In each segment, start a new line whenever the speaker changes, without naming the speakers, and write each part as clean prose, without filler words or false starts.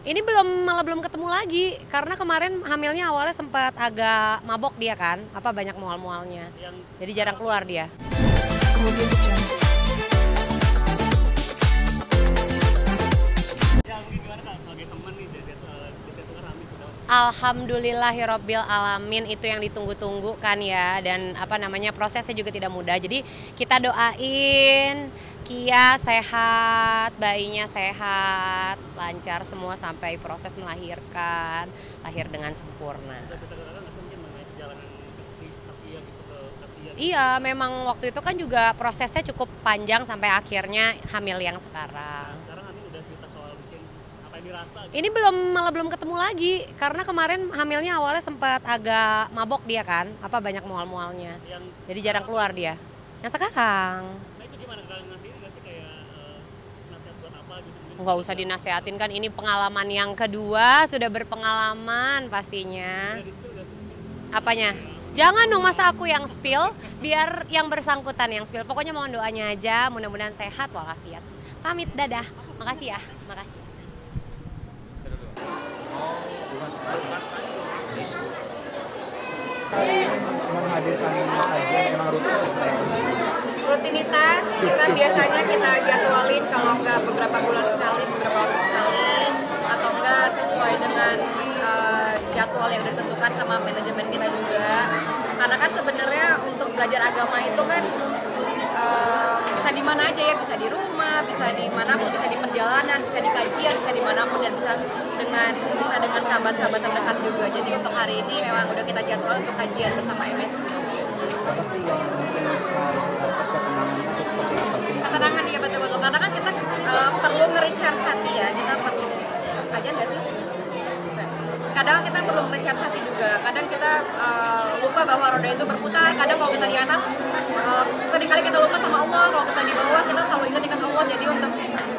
Ini malah belum ketemu lagi karena kemarin hamilnya awalnya sempat agak mabok dia kan, banyak mual-mualnya. Jadi jarang keluar dia.
Ya mungkin gimana Kak sebagai teman nih Rami sudah.
Alhamdulillahirabbil alamin, itu yang ditunggu-tunggu kan ya, dan prosesnya juga tidak mudah. Jadi kita doain Kia sehat, bayinya sehat, lancar semua sampai proses melahirkan, lahir dengan sempurna. Iya, memang waktu itu kan juga prosesnya cukup panjang sampai akhirnya hamil yang sekarang.
Sekarang Amin udah cerita soal mungkin apa yang dirasa?
Ini malah belum ketemu lagi karena kemarin hamilnya awalnya sempat agak mabok dia kan, banyak mual-mualnya. Jadi jarang keluar dia. Yang sekarang.
Nah itu gimana kalian ngasih kayak nasihat buat apa gitu?
Nggak usah dinasehatin kan, ini pengalaman yang kedua, sudah berpengalaman pastinya.
Udah di-spill nggak sih?
Apanya? Jangan dong, masa aku yang spill, biar yang bersangkutan yang spill. Pokoknya mohon doanya aja, mudah-mudahan sehat walafiat. Pamit, dadah. Makasih ya, makasih.
Menghadirkan kajian emang rutin
rutinitas kita biasanya kita jadwalin, kalau enggak beberapa bulan sekali, beberapa waktu sekali, atau enggak sesuai dengan jadwal yang udah ditentukan sama manajemen kita juga. Karena kan sebenarnya untuk belajar agama itu kan bisa di mana aja ya, bisa di rumah, bisa di manapun, bisa di perjalanan, bisa di kajian, bisa dimanapun, dan bisa dengan sahabat-sahabat terdekat juga. Jadi untuk hari ini memang udah kita jadwal untuk kajian bersama MS.
apa sih yang mungkin harus dapat ketenangan atau seperti apa sih?
Ketenangan, ya betul-betul, karena kan kita perlu nge-recharge hati ya, kita perlu kajian nggak sih? Kadang kita perlu nge-recharge hati juga, kadang kita lupa bahwa roda itu berputar, kadang kalau kita di atas seringkali kita lupa sama Allah, kalau kita di bawah kita selalu ingat Allah. Jadi untuk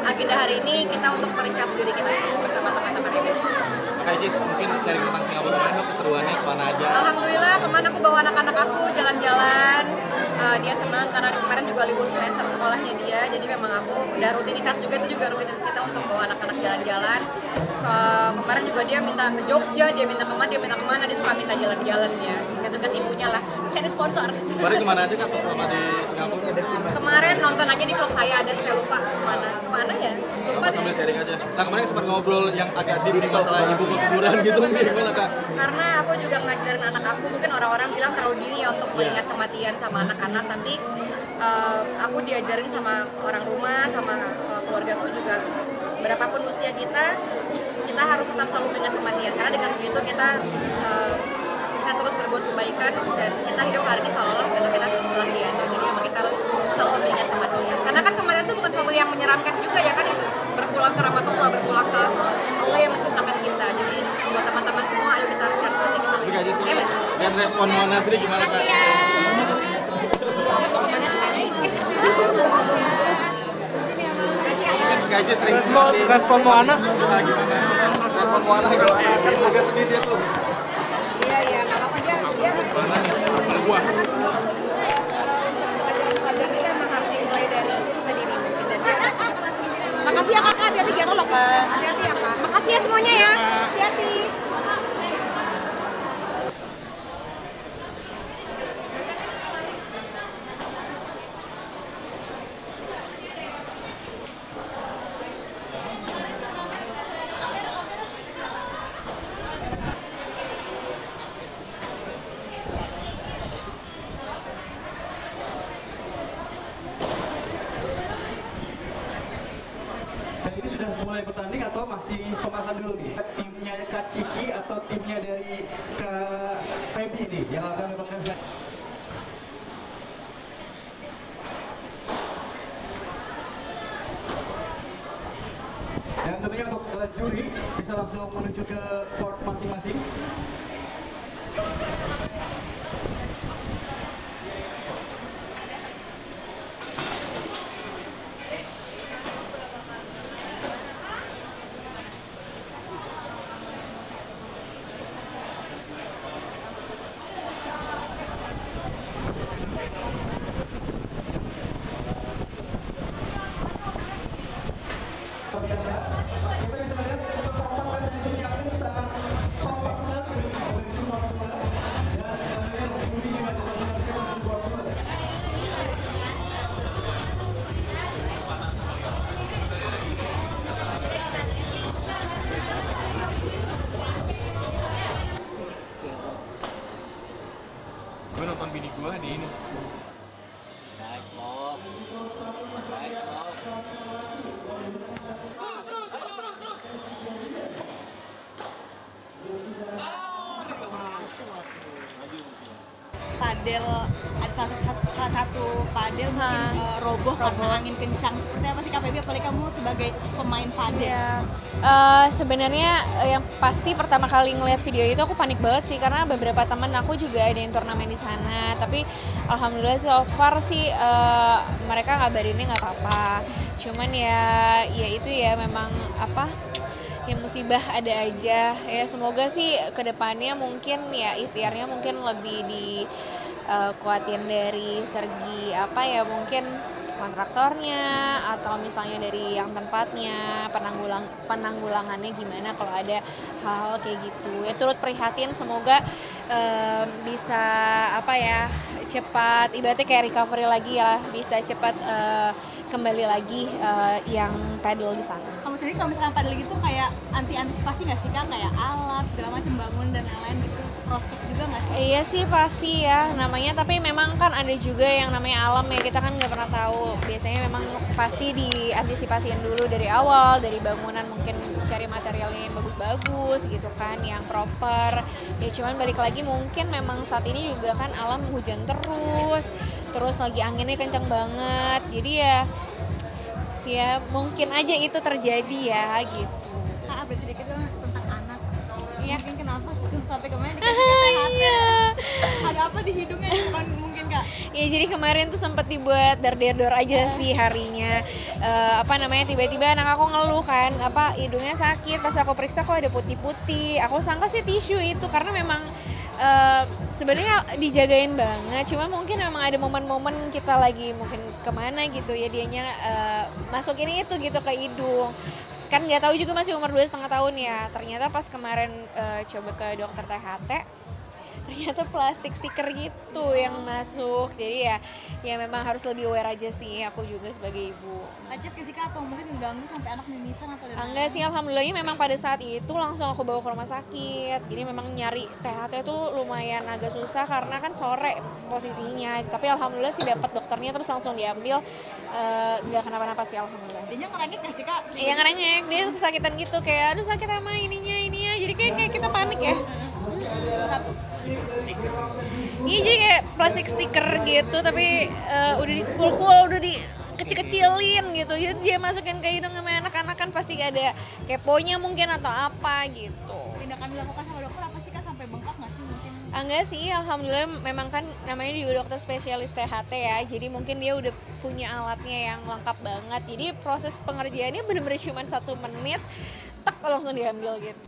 agenda hari ini kita untuk merecharge diri kita semua bersama teman-teman MS.
Kak Jis, mungkin sharing tentang Singapura kemarin dong, keseruannya kemana aja?
Alhamdulillah kemana aku bawa anak-anak aku jalan-jalan, dia senang karena kemarin juga libur semester sekolahnya dia, jadi memang aku udah rutinitas juga, itu juga rutinitas kita untuk bawa anak-anak jalan-jalan. Kemarin juga dia minta ke Jogja, dia minta kemana, dia suka minta jalan-jalan dia. Tugas ibunya lah, cari sponsor.
Kemarin kemana aja Kak selama di Singapura?
Kemarin nonton aja di vlog saya, dan saya lupa kemana ya, lupa sih.
Sambil sharing aja. Nah kemarin sempat ngobrol yang agak deep di masalah ibu kuburan gitu, gimana Kak?
Karena aku juga ngajarin anak aku, mungkin orang-orang bilang terlalu dini ya untuk mengingat kematian sama anak-anak, tapi aku diajarin sama orang rumah, sama keluargaku juga, berapapun usia kita harus tetap selalu mengingat kematian, karena dengan begitu kita bisa terus berbuat kebaikan, dan kita hidup hari ini seolah-olah besok kita telah tiada. Jadi emang kita harus selalu mengingat kematian, karena kan kematian itu bukan sesuatu yang menyeramkan juga ya kan, itu berpulang ke rahmatullah, berpulang ke Allah yang menciptakan kita. Jadi buat teman-teman semua, ayo kita charge hati kita.
Tapi Kak Jis, dan respon Monas ini gimana Kak? Kak Jis sering
Respon Moana?
gimana? Respon Moana kalau kan agak sedih dia tuh.
Iya, nggak apa-apa, dia
Mana nih? Kalau gua.
untuk pelajaran kita emang harus dimulai dari sedini mungkin, dan dia makasih ya kakak, hati-hati jatuh loh kak, hati-hati ya kak, makasih ya semuanya ya, hati-hati.
Dan ini sudah mulai bertanding atau masih pemanasan dulu nih? Timnya Kak Ciki atau timnya dari Kak Feby nih yang akan melakukan. Dan tentunya untuk juri bisa langsung menuju ke court masing-masing. Kita bisa melihat untuk
Gua di ini.
Padel ada salah satu padel mungkin roboh karena angin kencang. Seperti apa sih Kak Feby, apalagi kamu sebagai pemain padel?
Sebenarnya yang pasti pertama kali ngeliat video itu aku panik banget sih, karena beberapa teman aku juga ada yang turnamen di sana. Tapi alhamdulillah so far sih mereka ngabarinnya nggak apa-apa. Cuman ya itu ya memang ya musibah ada aja ya. Semoga sih kedepannya mungkin ya ikhtiarnya mungkin lebih kuatin dari segi mungkin kontraktornya atau misalnya dari yang tempatnya, penanggulangannya gimana kalau ada hal kayak gitu ya. Turut prihatin, semoga bisa cepat ibaratnya kayak recovery lagi ya, bisa cepat kembali lagi yang paddle di sana.
Kamu sendiri kalau misalkan padel gitu kayak antisipasi nggak sih Kak, kayak alat segala macam, bangun dan lain-lain gitu, prospek juga nggak sih?
Iya sih pasti ya namanya, tapi memang kan ada juga yang namanya alam ya, kita kan nggak pernah tahu. Biasanya memang pasti diantisipasiin dulu dari awal, dari bangunan mungkin cari materialnya yang bagus-bagus gitu kan, yang proper. Ya cuman balik lagi mungkin memang saat ini juga kan alam hujan terus lagi anginnya kencang banget, jadi ya mungkin aja itu terjadi ya gitu.
Kak, berarti dikit dong tentang anak.
Iya.
Mungkin kenapa sih sampai kemarin dikasih THT? Ada apa di hidungnya bukan mungkin Kak?
Ya jadi kemarin tuh sempat dibuat dar-dar aja sih harinya. Tiba-tiba anak aku ngeluh kan, hidungnya sakit. Pas aku periksa kok ada putih-putih. Aku sangka sih tisu itu, karena memang sebenarnya dijagain banget, cuma mungkin memang ada momen-momen kita lagi mungkin kemana gitu ya, dianya masukin itu gitu ke hidung, kan nggak tahu juga masih umur 2,5 tahun ya. Ternyata pas kemarin coba ke dokter THT, ternyata plastik stiker gitu yang masuk. Jadi ya memang harus lebih aware aja sih aku juga sebagai ibu.
Lecet gak sih Kak, atau mungkin mengganggu sampai anak mimisan atau
enggak sih, alhamdulillahnya memang pada saat itu langsung aku bawa ke rumah sakit. Jadi memang nyari THT itu lumayan agak susah karena kan sore posisinya. Tapi alhamdulillah sih dapat dokternya, terus langsung diambil, nggak kenapa-napa sih alhamdulillah.
Dia ngerengek gak sih Kak?
Iya ngerengek, dia kesakitan gitu, kayak aduh sakit sama ininya. Jadi kayak kita panik ya. Iya jadi kayak plastik stiker gitu, tapi udah dikul-kul, udah dikecil-kecilin gitu. Jadi dia masukin ke hidung sama anak-anak, kan pasti ada keponya mungkin atau apa gitu.
Tindakan dilakukan sama dokter apa sih Kak, sampai bengkak nggak sih mungkin?
Enggak sih, alhamdulillah memang kan namanya juga dokter spesialis THT ya. Jadi mungkin dia udah punya alatnya yang lengkap banget. Jadi proses pengerjaannya bener-bener cuma 1 menit, tek langsung diambil gitu.